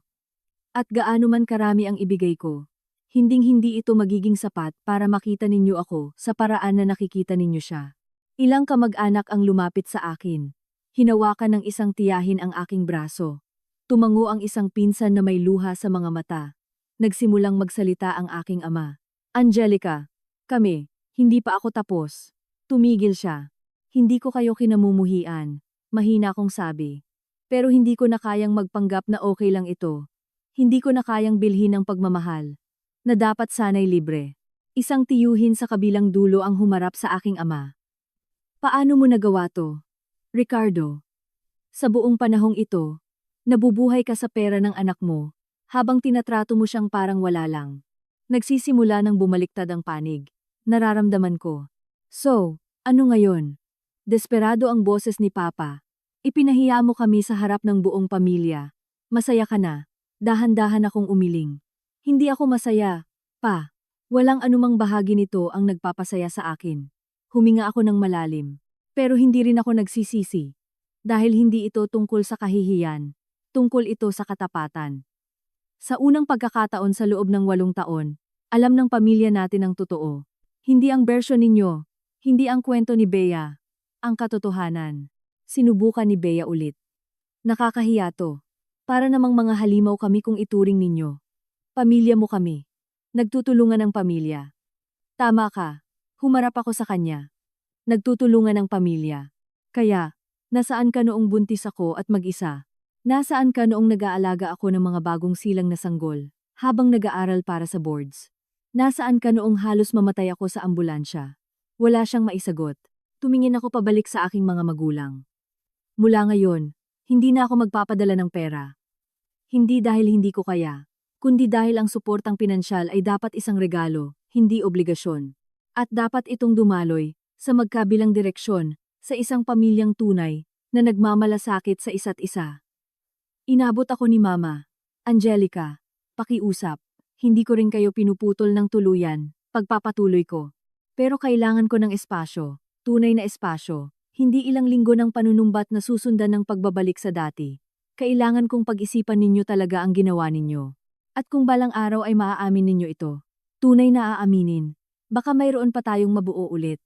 At gaano man karami ang ibigay ko, hinding-hindi ito magiging sapat para makita ninyo ako sa paraan na nakikita ninyo siya. Ilang kamag-anak ang lumapit sa akin. Hinawakan ng isang tiyahin ang aking braso. Tumango ang isang pinsan na may luha sa mga mata. Nagsimulang magsalita ang aking ama. Angelica, kami, hindi pa ako tapos. Tumigil siya. Hindi ko kayo kinamumuhian. Mahina kong sabi. Pero hindi ko na kayang magpanggap na okay lang ito. Hindi ko na kayang bilhin ang pagmamahal. Na dapat sana'y libre. Isang tiyuhin sa kabilang dulo ang humarap sa aking ama. Paano mo nagawa to? Ricardo. Sa buong panahong ito, nabubuhay ka sa pera ng anak mo, habang tinatrato mo siyang parang wala lang. Nagsisimula ng bumaliktad ang panig. Nararamdaman ko. So, ano ngayon? Desperado ang boses ni Papa. Ipinahiya mo kami sa harap ng buong pamilya. Masaya ka na. Dahan-dahan akong umiling. Hindi ako masaya, Pa. Walang anumang bahagi nito ang nagpapasaya sa akin. Huminga ako ng malalim. Pero hindi rin ako nagsisisi. Dahil hindi ito tungkol sa kahihiyan. Tungkol ito sa katapatan. Sa unang pagkakataon sa loob ng 8 taon, alam ng pamilya natin ang totoo. Hindi ang bersyon ninyo. Hindi ang kwento ni Bea. Ang katotohanan. Sinubukan ni Bea ulit. Nakakahiya to. Para namang mga halimaw kami kung ituring ninyo. Pamilya mo kami. Nagtutulungan ang pamilya. Tama ka. Humarap ako sa kanya. Nagtutulungan ang pamilya. Kaya, nasaan ka noong buntis ako at mag-isa? Nasaan ka noong nag-aalaga ako ng mga bagong silang na sanggol, habang nag-aaral para sa boards? Nasaan ka noong halos mamatay ako sa ambulansya? Wala siyang maisagot. Tumingin ako pabalik sa aking mga magulang. Mula ngayon, hindi na ako magpapadala ng pera. Hindi dahil hindi ko kaya, kundi dahil ang suportang pinansyal ay dapat isang regalo, hindi obligasyon. At dapat itong dumaloy, sa magkabilang direksyon, sa isang pamilyang tunay, na nagmamalasakit sa isa't isa. Inabot ako ni Mama. Angelica, pakiusap. Hindi ko rin kayo pinuputol ng tuluyan, pagpapatuloy ko. Pero kailangan ko ng espasyo. Tunay na espasyo, hindi ilang linggo ng panunumbat na susundan ng pagbabalik sa dati. Kailangan kong pag-isipan ninyo talaga ang ginawa ninyo. At kung balang araw ay maaamin ninyo ito, tunay na aaminin, baka mayroon pa tayong mabuo ulit.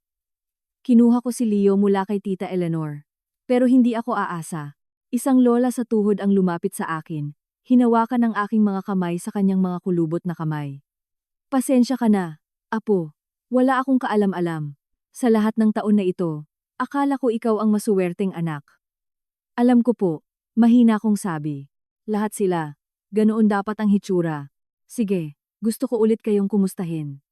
Kinuha ko si Leo mula kay Tita Eleanor. Pero hindi ako aasa. Isang lola sa tuhod ang lumapit sa akin. Hinawakan ang aking mga kamay sa kanyang mga kulubot na kamay. Pasensya ka na, Apo. Wala akong kaalam-alam. Sa lahat ng taon na ito, akala ko ikaw ang masuwerteng anak. Alam ko po, mahina kong sabi. Lahat sila, ganoon dapat ang hitsura. Sige, gusto ko ulit kayong kumustahin.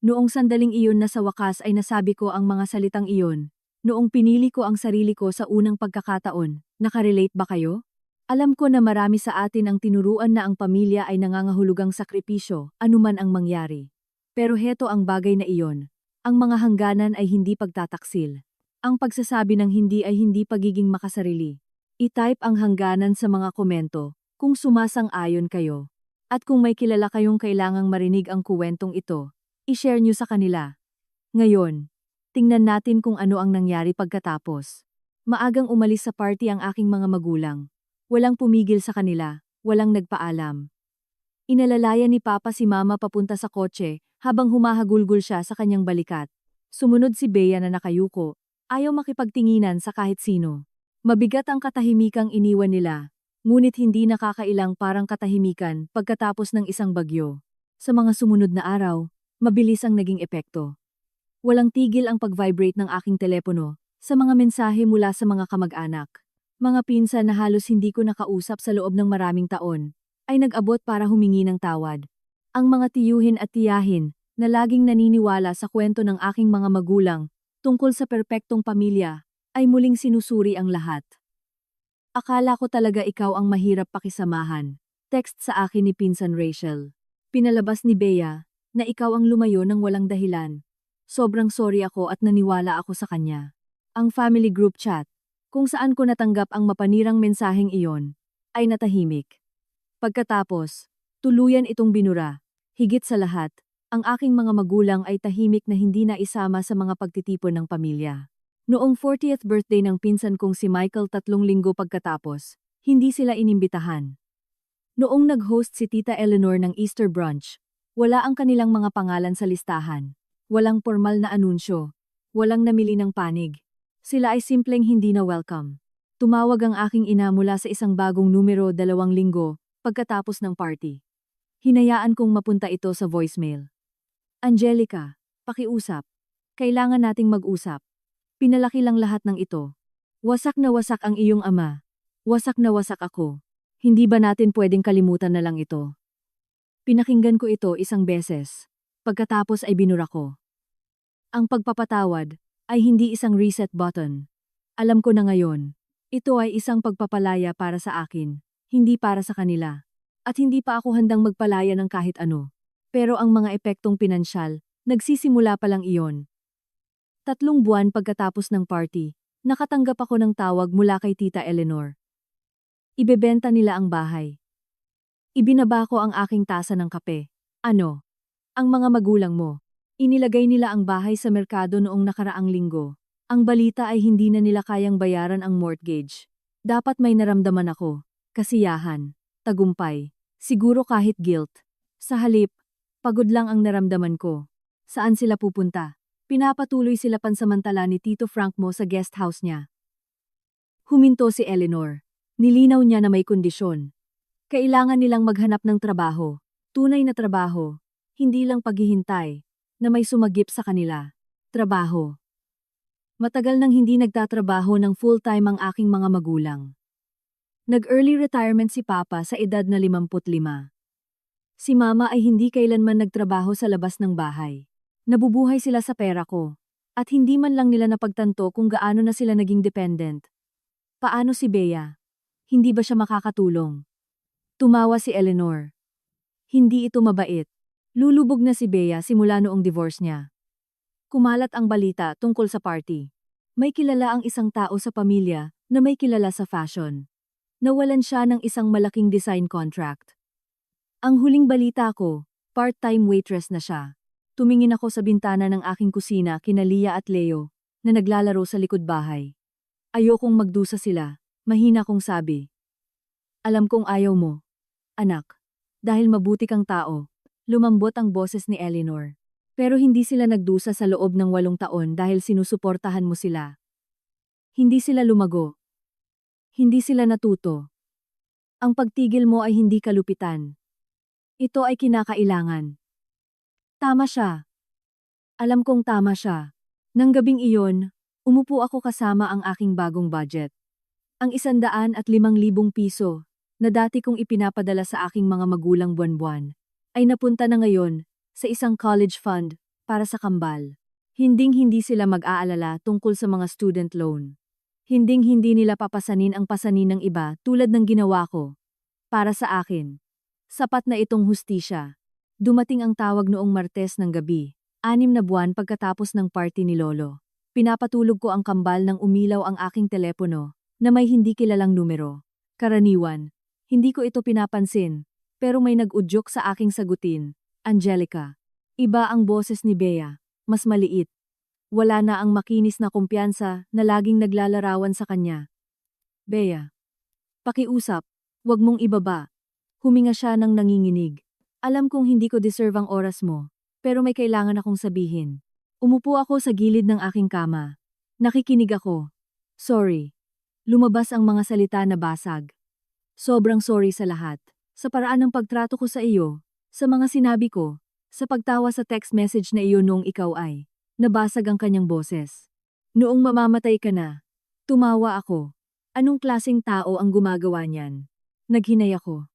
Noong sandaling iyon na sa wakas ay nasabi ko ang mga salitang iyon, noong pinili ko ang sarili ko sa unang pagkakataon, nakarelate ba kayo? Alam ko na marami sa atin ang tinuruan na ang pamilya ay nangangahulugang sakripisyo, anuman ang mangyari. Pero heto ang bagay na iyon. Ang mga hangganan ay hindi pagtataksil. Ang pagsasabi ng hindi ay hindi pagiging makasarili. I-type ang hangganan sa mga komento, kung sumasang-ayon kayo. At kung may kilala kayong kailangang marinig ang kuwentong ito, i-share nyo sa kanila. Ngayon, tingnan natin kung ano ang nangyari pagkatapos. Maagang umalis sa party ang aking mga magulang. Walang pumigil sa kanila, walang nagpaalam. Inalalayan ni Papa si Mama papunta sa kotse, habang humahagulgol siya sa kanyang balikat. Sumunod si Bea na nakayuko, ayaw makipagtinginan sa kahit sino. Mabigat ang katahimikang iniwan nila, ngunit hindi nakakailang parang katahimikan pagkatapos ng isang bagyo. Sa mga sumunod na araw, mabilis ang naging epekto. Walang tigil ang pag-vibrate ng aking telepono, sa mga mensahe mula sa mga kamag-anak. Mga pinsan na halos hindi ko nakausap sa loob ng maraming taon, ay nag-abot para humingi ng tawad. Ang mga tiyuhin at tiyahin, na laging naniniwala sa kwento ng aking mga magulang, tungkol sa perpektong pamilya, ay muling sinusuri ang lahat. Akala ko talaga ikaw ang mahirap pakisamahan. Text sa akin ni Pinsan Rachel. Pinalabas ni Bea, na ikaw ang lumayo ng walang dahilan. Sobrang sorry ako at naniwala ako sa kanya. Ang family group chat, kung saan ko natanggap ang mapanirang mensaheng iyon, ay natahimik. Pagkatapos, tuluyan itong binura. Higit sa lahat, ang aking mga magulang ay tahimik na hindi na isama sa mga pagtitipon ng pamilya. Noong 40th birthday ng pinsan kong si Michael 3 linggo pagkatapos, hindi sila inimbitahan. Noong nag-host si Tita Eleanor ng Easter brunch, wala ang kanilang mga pangalan sa listahan. Walang formal na anunsyo. Walang namili ng panig. Sila ay simpleng hindi na welcome. Tumawag ang aking ina mula sa isang bagong numero 2 linggo pagkatapos ng party. Hinayaan kong mapunta ito sa voicemail. Angelica, pakiusap. Kailangan nating mag-usap. Pinalaki lang lahat ng ito. Wasak na wasak ang iyong ama. Wasak na wasak ako. Hindi ba natin pwedeng kalimutan na lang ito? Pinakinggan ko ito isang beses. Pagkatapos ay binura ko. Ang pagpapatawad ay hindi isang reset button. Alam ko na ngayon, ito ay isang pagpapalaya para sa akin, hindi para sa kanila. At hindi pa ako handang magpalaya ng kahit ano. Pero ang mga epektong pinansyal, nagsisimula pa lang iyon. 3 buwan pagkatapos ng party, nakatanggap ako ng tawag mula kay Tita Eleanor. Ibebenta nila ang bahay. Ibinaba ko ang aking tasa ng kape. Ano? Ang mga magulang mo. Inilagay nila ang bahay sa merkado noong nakaraang linggo. Ang balita ay hindi na nila kayang bayaran ang mortgage. Dapat may naramdaman ako. Kasiyahan. Tagumpay. Siguro kahit guilt. Sa halip, pagod lang ang naramdaman ko. Saan sila pupunta? Pinapatuloy sila pansamantala ni Tito Frank mo sa guest house niya. Huminto si Eleanor. Nilinaw niya na may kondisyon. Kailangan nilang maghanap ng trabaho. Tunay na trabaho. Hindi lang paghihintay. Na may sumagip sa kanila. Trabaho. Matagal nang hindi nagtatrabaho ng full-time ang aking mga magulang. Nag-early retirement si Papa sa edad na 55. Si Mama ay hindi kailanman nagtrabaho sa labas ng bahay. Nabubuhay sila sa pera ko. At hindi man lang nila napagtanto kung gaano na sila naging dependent. Paano si Bea? Hindi ba siya makakatulong? Tumawa si Eleanor. Hindi ito mabait. Lulubog na si Bea simula noong divorce niya. Kumalat ang balita tungkol sa party. May kilala ang isang tao sa pamilya na may kilala sa fashion. Nawalan siya ng isang malaking design contract. Ang huling balita ko, part-time waitress na siya. Tumingin ako sa bintana ng aking kusina kina Lia at Leo, na naglalaro sa likod bahay. Ayokong magdusa sila, mahina kong sabi. Alam kong ayaw mo, anak. Dahil mabuti kang tao, lumambot ang boses ni Eleanor. Pero hindi sila nagdusa sa loob ng 8 taon dahil sinusuportahan mo sila. Hindi sila lumago. Hindi sila natuto. Ang pagtigil mo ay hindi kalupitan. Ito ay kinakailangan. Tama siya. Alam kong tama siya. Nang gabing iyon, umupo ako kasama ang aking bagong budget. Ang 105,000 piso, na dati kong ipinapadala sa aking mga magulang buwan-buwan, ay napunta na ngayon sa isang college fund para sa kambal. Hinding-hindi sila mag-aalala tungkol sa mga student loan. Hinding-hindi nila papasanin ang pasanin ng iba tulad ng ginawa ko. Para sa akin, sapat na itong hustisya. Dumating ang tawag noong Martes ng gabi, 6 na buwan pagkatapos ng party ni Lolo. Pinapatulog ko ang kambal nang umilaw ang aking telepono na may hindi kilalang numero. Karaniwan, hindi ko ito pinapansin, pero may nag-udyok sa aking sagutin. Angelica. Iba ang boses ni Bea, mas maliit. Wala na ang makinis na kumpiyansa na laging naglalarawan sa kanya. Bea. Pakiusap, wag mong ibaba. Huminga siya ng nanginginig. Alam kong hindi ko deserve ang oras mo, pero may kailangan akong sabihin. Umupo ako sa gilid ng aking kama. Nakikinig ako. Sorry. Lumabas ang mga salita na basag. Sobrang sorry sa lahat. Sa paraan ng pagtrato ko sa iyo, sa mga sinabi ko, sa pagtawa sa text message na iyon noong ikaw ay, nabasag ang kanyang boses. Noong mamamatay ka na, tumawa ako. Anong klaseng tao ang gumagawa niyan? Naghinay ako.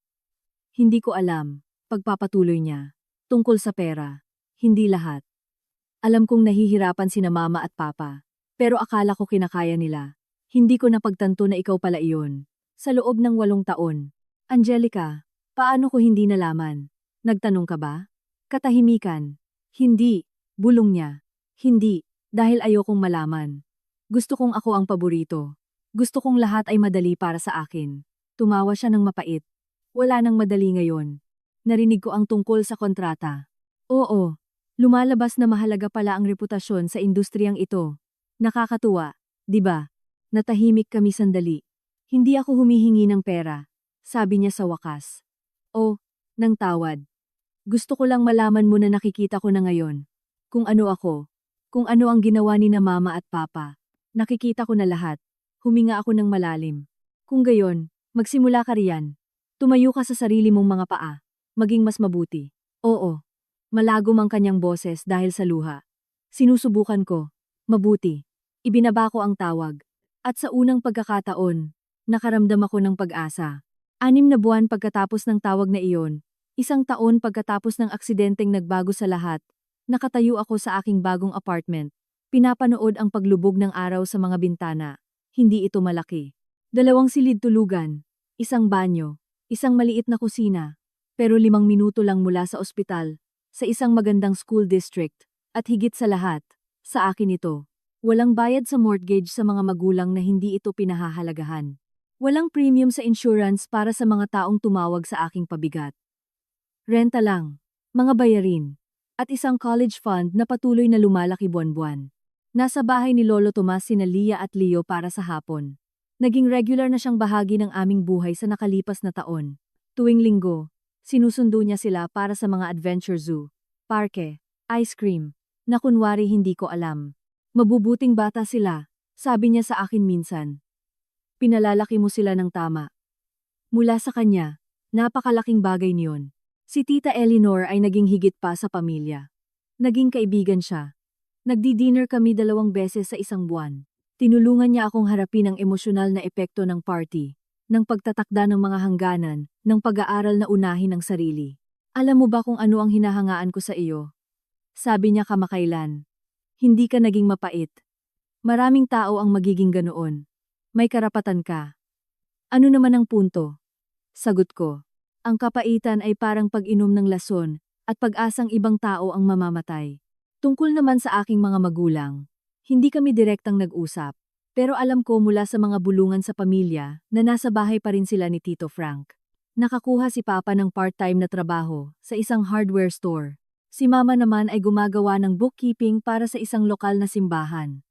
Hindi ko alam, pagpapatuloy niya. Tungkol sa pera, hindi lahat. Alam kong nahihirapan sina mama at papa, pero akala ko kinakaya nila. Hindi ko napagtanto na ikaw pala iyon. Sa loob ng 8 taon. Angelica, paano ko hindi nalaman? Nagtanong ka ba? Katahimikan. Hindi. Bulong niya. Hindi. Dahil ayokong malaman. Gusto kong ako ang paborito. Gusto kong lahat ay madali para sa akin. Tumawa siya ng mapait. Wala nang madali ngayon. Narinig ko ang tungkol sa kontrata. Oo, lumalabas na mahalaga pala ang reputasyon sa industriyang ito. Nakakatuwa, di ba? Natahimik kami sandali. Hindi ako humihingi ng pera, sabi niya sa wakas. O, ng tawad. Gusto ko lang malaman mo na nakikita ko na ngayon. Kung ano ako, kung ano ang ginawa ni na mama at papa. Nakikita ko na lahat. Huminga ako ng malalim. Kung gayon, magsimula ka riyan. Tumayo ka sa sarili mong mga paa. Maging mas mabuti. Oo. Malago mang kanyang boses dahil sa luha. Sinusubukan ko. Mabuti. Ibinaba ko ang tawag. At sa unang pagkakataon, nakaramdam ako ng pag-asa. 6 na buwan pagkatapos ng tawag na iyon, 1 taon pagkatapos ng aksidenteng nagbago sa lahat, nakatayo ako sa aking bagong apartment. Pinapanood ang paglubog ng araw sa mga bintana. Hindi ito malaki. 2 silid tulugan, 1 banyo, 1 maliit na kusina, pero 5 minuto lang mula sa ospital, sa isang magandang school district, at higit sa lahat, sa akin ito. Walang bayad sa mortgage sa mga magulang na hindi ito pinahahalagahan. Walang premium sa insurance para sa mga taong tumawag sa aking pabigat. Renta lang, mga bayarin, at isang college fund na patuloy na lumalaki buwan-buwan. Nasa bahay ni Lolo Tomas sina Lia at Leo para sa hapon. Naging regular na siyang bahagi ng aming buhay sa nakalipas na taon. Tuwing linggo, sinusundo niya sila para sa mga adventure zoo, parke, ice cream, na kunwari hindi ko alam. Mabubuting bata sila, sabi niya sa akin minsan. Pinalalaki mo sila ng tama. Mula sa kanya, napakalaking bagay niyon. Si Tita Eleanor ay naging higit pa sa pamilya. Naging kaibigan siya. Nagdi-dinner kami 2 beses sa isang buwan. Tinulungan niya akong harapin ang emosyonal na epekto ng party, ng pagtatakda ng mga hangganan, ng pag-aaral na unahin ang sarili. Alam mo ba kung ano ang hinahangaan ko sa iyo? Sabi niya kamakailan. Hindi ka naging mapait. Maraming tao ang magiging ganoon. May karapatan ka. Ano naman ang punto? Sagot ko. Ang kapaitan ay parang pag-inom ng lason at pag-asang ibang tao ang mamamatay. Tungkol naman sa aking mga magulang, hindi kami direktang nag-usap, pero alam ko mula sa mga bulungan sa pamilya na nasa bahay pa rin sila ni Tito Frank. Nakakuha si Papa ng part-time na trabaho sa isang hardware store. Si Mama naman ay gumagawa ng bookkeeping para sa isang lokal na simbahan.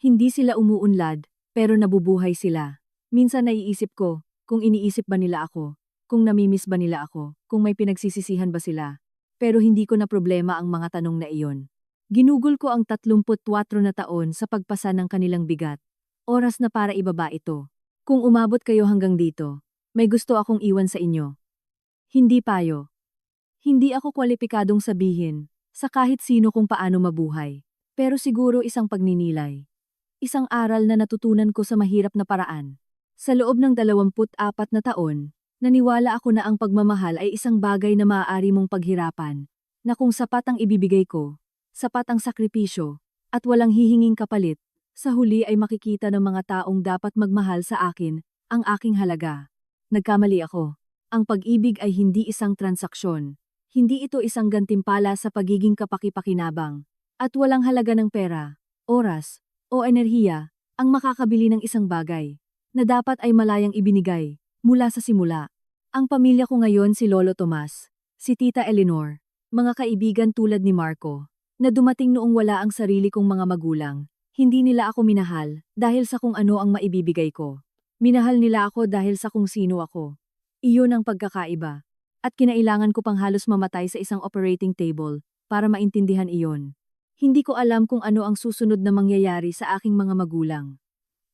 Hindi sila umuunlad, pero nabubuhay sila. Minsan naiisip ko, kung iniisip ba nila ako, kung namimiss ba nila ako, kung may pinagsisisihan ba sila. Pero hindi ko na problema ang mga tanong na iyon. Ginugol ko ang 34 na taon sa pagpasa ng kanilang bigat. Oras na para ibaba ito. Kung umabot kayo hanggang dito, may gusto akong iwan sa inyo. Hindi payo. Hindi ako kwalipikadong sabihin sa kahit sino kung paano mabuhay. Pero siguro isang pagninilay. Isang aral na natutunan ko sa mahirap na paraan. Sa loob ng 24 na taon, naniwala ako na ang pagmamahal ay isang bagay na maaari mong paghirapan, na kung sapat ang ibibigay ko, sapat ang sakripisyo, at walang hihinging kapalit, sa huli ay makikita ng mga taong dapat magmahal sa akin, ang aking halaga. Nagkamali ako. Ang pag-ibig ay hindi isang transaksyon. Hindi ito isang gantimpala sa pagiging kapaki-pakinabang. At walang halaga ng pera, oras, o enerhiya, ang makakabili ng isang bagay, na dapat ay malayang ibinigay, mula sa simula. Ang pamilya ko ngayon si Lolo Tomas, si Tita Eleanor, mga kaibigan tulad ni Marco, na dumating noong wala ang sarili kong mga magulang. Hindi nila ako minahal dahil sa kung ano ang maibibigay ko. Minahal nila ako dahil sa kung sino ako. Iyon ang pagkakaiba. At kinailangan ko pang halos mamatay sa isang operating table para maintindihan iyon. Hindi ko alam kung ano ang susunod na mangyayari sa aking mga magulang.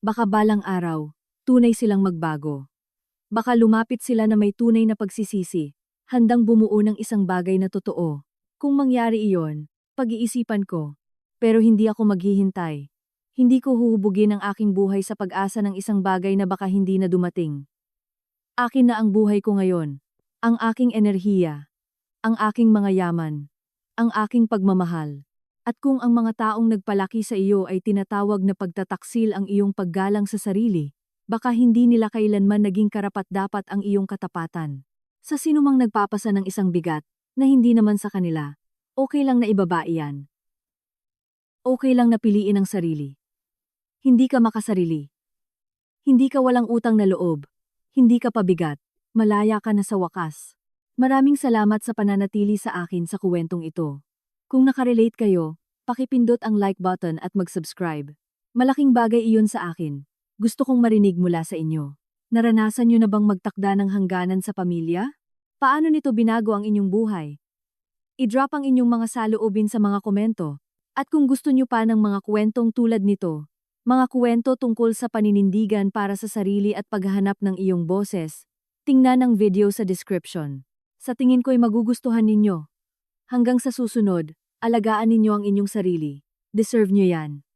Baka balang araw, tunay silang magbago. Baka lumapit sila na may tunay na pagsisisi, handang bumuo ng isang bagay na totoo. Kung mangyari iyon, pag-iisipan ko. Pero hindi ako maghihintay. Hindi ko huhubugin ang aking buhay sa pag-asa ng isang bagay na baka hindi na dumating. Akin na ang buhay ko ngayon. Ang aking enerhiya. Ang aking mga yaman. Ang aking pagmamahal. At kung ang mga taong nagpalaki sa iyo ay tinatawag na pagtataksil ang iyong paggalang sa sarili, baka hindi nila kailanman naging karapat-dapat ang iyong katapatan. Sa sinumang nagpapasa ng isang bigat, na hindi naman sa kanila, okay lang na ibaba iyan. Okay lang na piliin ang sarili. Hindi ka makasarili. Hindi ka walang utang na loob. Hindi ka pabigat. Malaya ka na sa wakas. Maraming salamat sa pananatili sa akin sa kuwentong ito. Kung nakarelate kayo, pakipindot ang like button at mag-subscribe. Malaking bagay iyon sa akin. Gusto kong marinig mula sa inyo. Naranasan niyo na bang magtakda ng hangganan sa pamilya? Paano nito binago ang inyong buhay? I-drop ang inyong mga saloobin sa mga komento. At kung gusto niyo pa ng mga kwentong tulad nito, mga kwento tungkol sa paninindigan para sa sarili at paghahanap ng iyong boses, tingnan ang video sa description. Sa tingin ko'y magugustuhan ninyo. Hanggang sa susunod, alagaan ninyo ang inyong sarili. Deserve nyo yan.